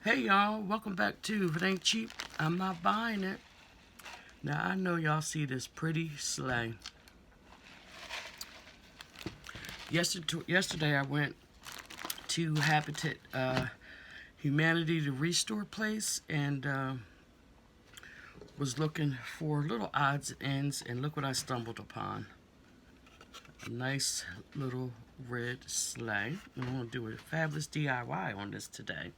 Hey y'all, welcome back to If It Ain't Cheap, I'm Not Buying It. Now I know y'all see this pretty sleigh. Yesterday I went to Habitat Humanity to Restore place and was looking for little odds and ends, and look what I stumbled upon. A nice little red sleigh. I'm going to do a fabulous DIY on this today.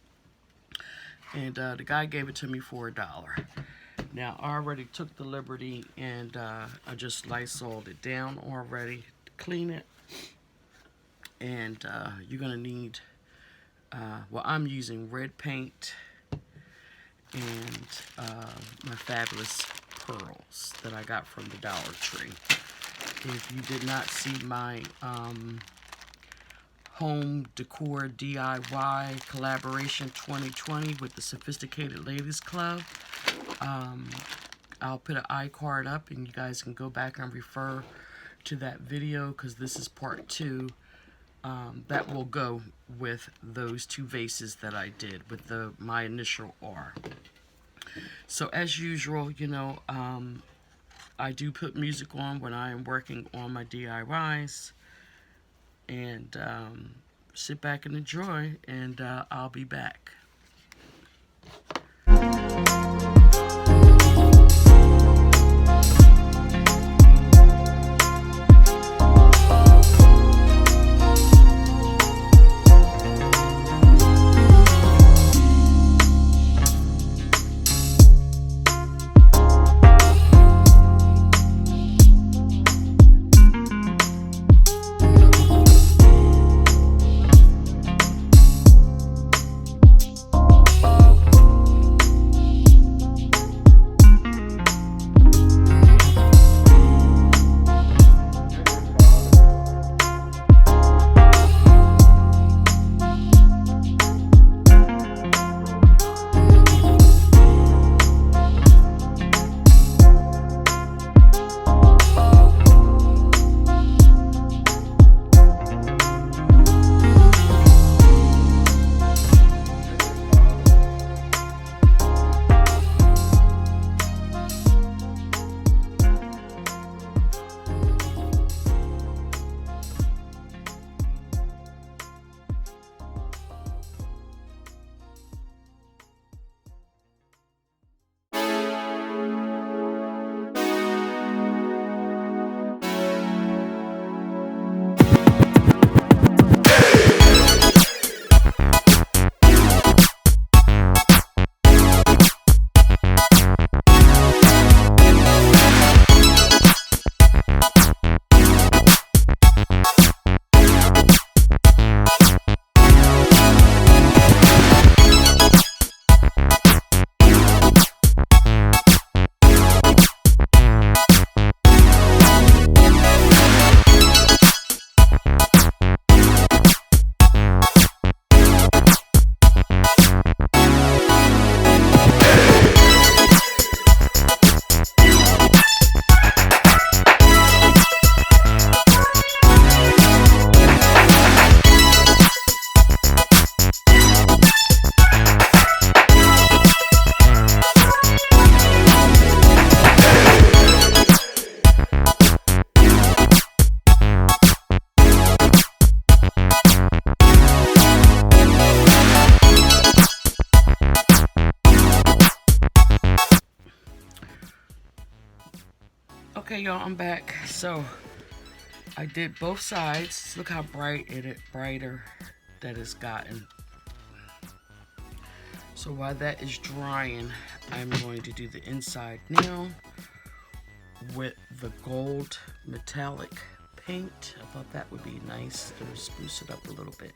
And the guy gave it to me for $1. Now, I already took the liberty and I just Lysoled it down already to clean it. And you're going to need, well, I'm using red paint and my fabulous pearls that I got from the Dollar Tree. If you did not see my home decor DIY collaboration 2020 with the Sophisticated Ladies Club, I'll put an iCard up and you guys can go back and refer to that video, because this is part 2 that will go with those 2 vases that I did with my initial R. So as usual, you know, I do put music on when I am working on my DIYs, and sit back and enjoy, and I'll be back. Okay, y'all, I'm back. So I did both sides. Look how brighter that it's gotten. So while that is drying, I'm going to do the inside now with the gold metallic paint. I thought that would be nice to spruce it up a little bit.